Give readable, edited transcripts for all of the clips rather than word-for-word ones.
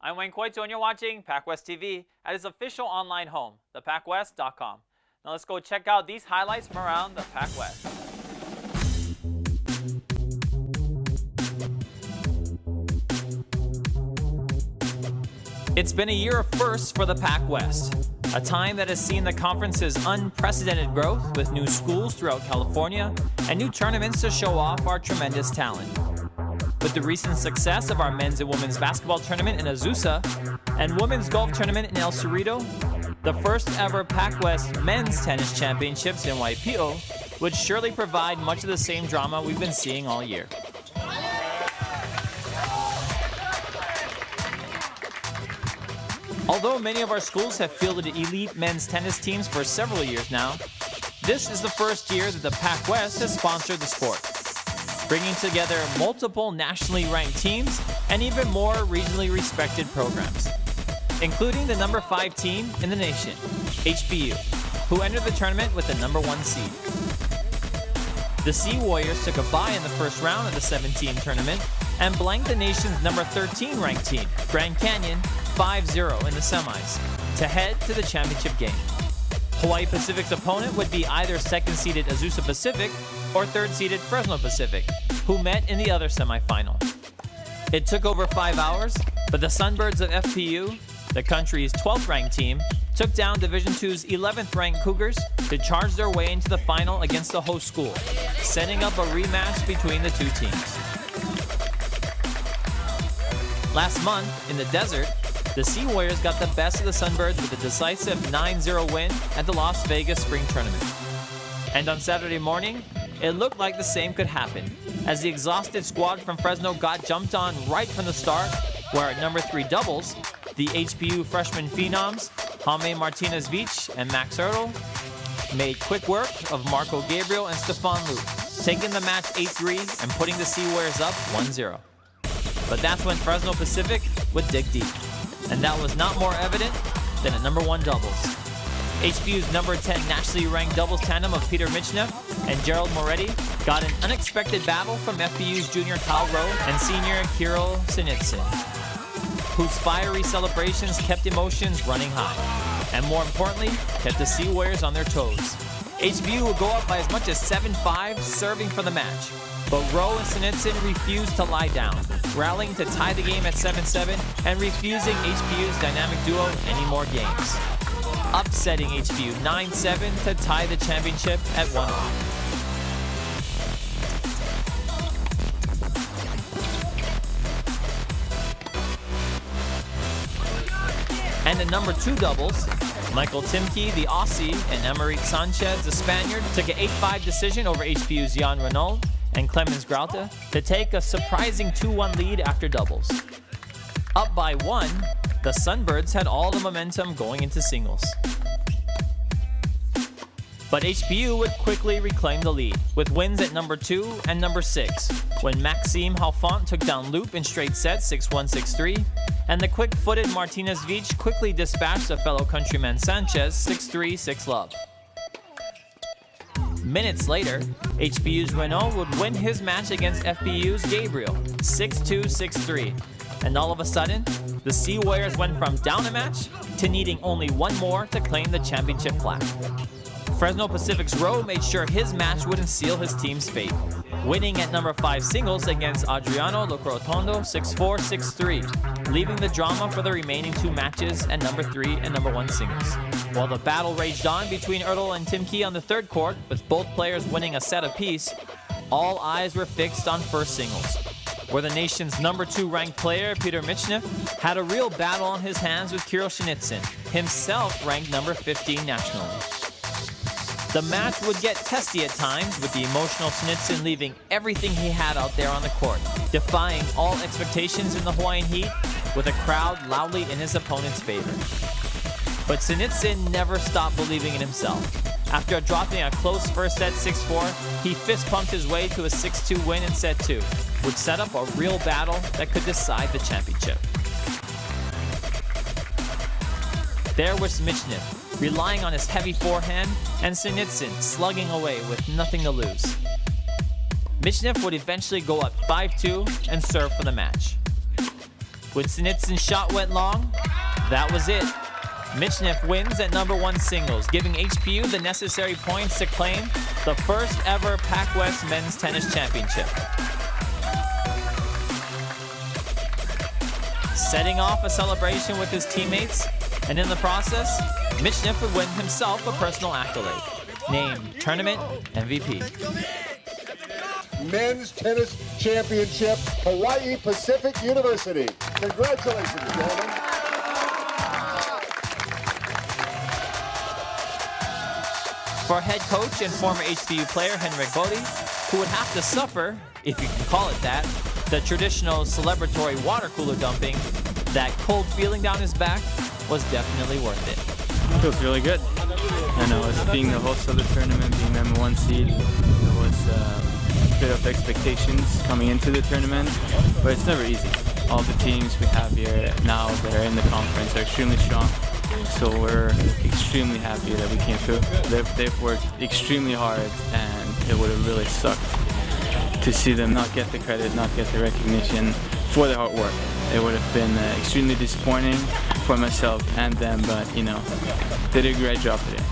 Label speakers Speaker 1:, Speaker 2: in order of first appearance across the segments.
Speaker 1: I'm Wayne Coito and you're watching PacWest TV at its official online home, thepacwest.com. Now let's go check out these highlights from around the PacWest. It's been a year of firsts for the PacWest, a time that has seen the conference's unprecedented growth with new schools throughout California and new tournaments to show off our tremendous talent. With the recent success of our men's and women's basketball tournament in Azusa and women's golf tournament in El Cerrito, the first ever PacWest men's tennis championships in Waipi'o would surely provide much of the same drama we've been seeing all year. Although many of our schools have fielded elite men's tennis teams for several years now, this is the first year that the PacWest has sponsored the sport, bringing together multiple nationally ranked teams and even more regionally respected programs, including the number 5 team in the nation, HBU, who entered the tournament with the number 1 seed. The Sea Warriors took a bye in the first round of the 7-team tournament and blanked the nation's number 13 ranked team, Grand Canyon, 5-0 in the semis, to head to the championship game. Hawai'i Pacific's opponent would be either 2nd-seeded Azusa Pacific or 3rd-seeded Fresno Pacific, who met in the other semifinal. It took over 5 hours, but the Sunbirds of FPU, the country's 12th-ranked team, took down Division II's 11th-ranked Cougars to charge their way into the final against the host school, setting up a rematch between the two teams. Last month, in the desert, the Sea Warriors got the best of the Sunbirds with a decisive 9-0 win at the Las Vegas Spring Tournament. And on Saturday morning, it looked like the same could happen, as the exhausted squad from Fresno got jumped on right from the start, where at number 3 doubles, the HPU freshman phenoms, Jaime Martinez-Vich and Max Ertl, made quick work of Marco Gabriel and Stefan Luke, taking the match 8-3 and putting the Sea Warriors up 1-0. But that's when Fresno Pacific would dig deep, and that was not more evident than at number 1 doubles. HBU's number 10 nationally ranked doubles tandem of Peter Michnev and Gerald Moretti got an unexpected battle from FPU's junior Kyle Rowe and senior Kirill Sinitsyn, whose fiery celebrations kept emotions running high, and more importantly, kept the Sea Warriors on their toes. HBU would go up by as much as 7-5, serving for the match, but Rowe and Sinitsyn refused to lie down, rallying to tie the game at 7-7 and refusing HBU's dynamic duo any more games, upsetting HBU 9-7 to tie the championship at 1-1. And at number 2 doubles, Michael Timke, the Aussie, and Emerick Sanchez, the Spaniard, took an 8-5 decision over HBU's Jan Renaud and Clemens Grauta to take a surprising 2-1 lead after doubles. Up by 1, the Sunbirds had all the momentum going into singles. But HBU would quickly reclaim the lead, with wins at number 2 and number 6, when Maxime Halfont took down Loop in straight sets 6-1, 6-3, and the quick-footed Martinez-Vich quickly dispatched a fellow countryman Sanchez 6-3, 6-love. Minutes later, HBU's Renault would win his match against FPU's Gabriel 6-2, 6-3, and all of a sudden, the Sea Warriors went from down a match to needing only one more to claim the championship flag. Fresno Pacific's Rowe made sure his match wouldn't seal his team's fate, winning at number 5 singles against Adriano Locorotondo 6-4, 6-3, leaving the drama for the remaining 2 matches at number 3 and number 1 singles. While the battle raged on between Ertl and Timke on the 3rd court, with both players winning a set apiece, all eyes were fixed on first singles, where the nation's number 2 ranked player, Peter Michnev, had a real battle on his hands with Kirill Sinitsyn, himself ranked number 15 nationally. The match would get testy at times, with the emotional Sinitsyn leaving everything he had out there on the court, defying all expectations in the Hawaiian heat, with a crowd loudly in his opponent's favor. But Sinitsyn never stopped believing in himself. After dropping a close first set 6-4, he fist-pumped his way to a 6-2 win in set 2, which set up a real battle that could decide the championship. There was Michnev, relying on his heavy forehand, and Sinitsyn slugging away with nothing to lose. Michnev would eventually go up 5-2 and serve for the match. When Snitson's shot went long, that was it. Michneff wins at #1 singles, giving HPU the necessary points to claim the first ever PacWest Men's Tennis Championship. Setting off a celebration with his teammates, and in the process, Michneff would win himself a personal accolade, named Tournament MVP.
Speaker 2: Men's Tennis Championship, Hawai'i Pacific University. Congratulations, gentlemen.
Speaker 1: For head coach and former HPU player Henrik Bodie, who would have to suffer, if you can call it that, the traditional celebratory water cooler dumping, that cold feeling down his back was definitely worth it.
Speaker 3: It feels really good. I know, as being the host of the tournament, being #1 seed, there was a bit of expectations coming into the tournament, but it's never easy. All the teams we have here now that are in the conference are extremely strong, so we're extremely happy that we came through. They've worked extremely hard, and it would have really sucked to see them not get the credit, not get the recognition for their hard work. It would have been extremely disappointing for myself and them, but you know, they did a great job today.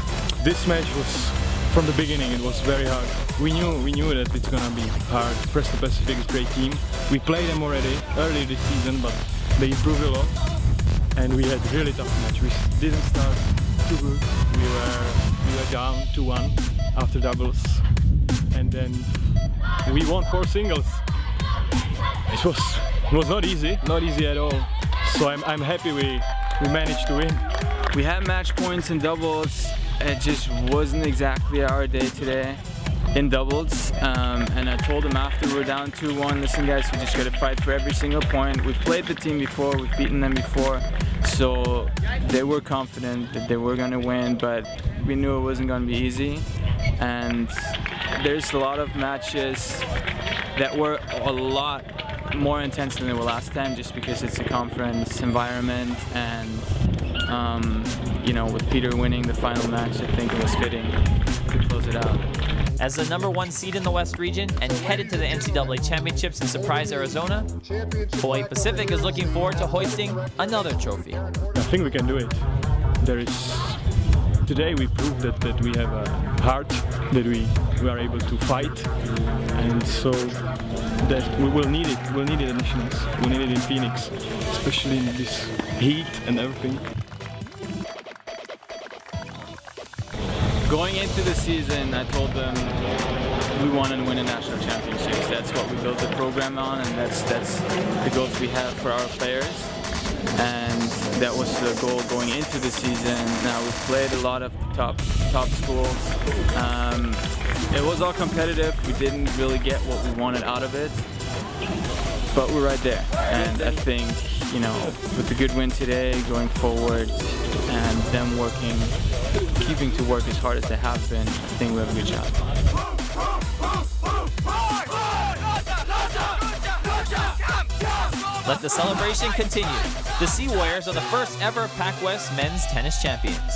Speaker 4: This match was, from the beginning, it was very hard. We knew that it's gonna be hard. Fresno Pacific is a great team. We played them already earlier this season, but they improved a lot, and we had a really tough match. We didn't start too good. We were down 2-1 after doubles, and then we won 4 singles. It was not easy at all. So I'm happy we managed to win.
Speaker 3: We had match points in doubles. It just wasn't exactly our day today in doubles. And I told them after we were down 2-1, listen guys, we just gotta fight for every single point. We've played the team before, we've beaten them before. So they were confident that they were gonna win, but we knew it wasn't gonna be easy. And there's a lot of matches that were a lot more intense than they were last time, just because it's a conference environment, and you know, with Peter winning the final match, I think it was fitting to close it out.
Speaker 1: As the #1 seed in the West region and headed to the NCAA Championships in Surprise, Arizona, Hawai'i Pacific is looking forward to hoisting another trophy.
Speaker 4: I think we can do it. Today we proved that we have a heart, that we are able to fight, and so that we will need it. We'll need it at Nationals. We'll need it in Phoenix, especially in this heat and everything.
Speaker 3: Going into the season, I told them we want to win a national championships. That's what we built the program on, and that's the goals we have for our players. And that was the goal going into the season. Now we've played a lot of top schools. It was all competitive. We didn't really get what we wanted out of it, but we're right there. And I think, you know, with the good win today, going forward, and them keeping to work as hard as they have been, I think we have a good shot.
Speaker 1: Let the celebration continue. The Sea Warriors are the first ever PacWest Men's Tennis Champions.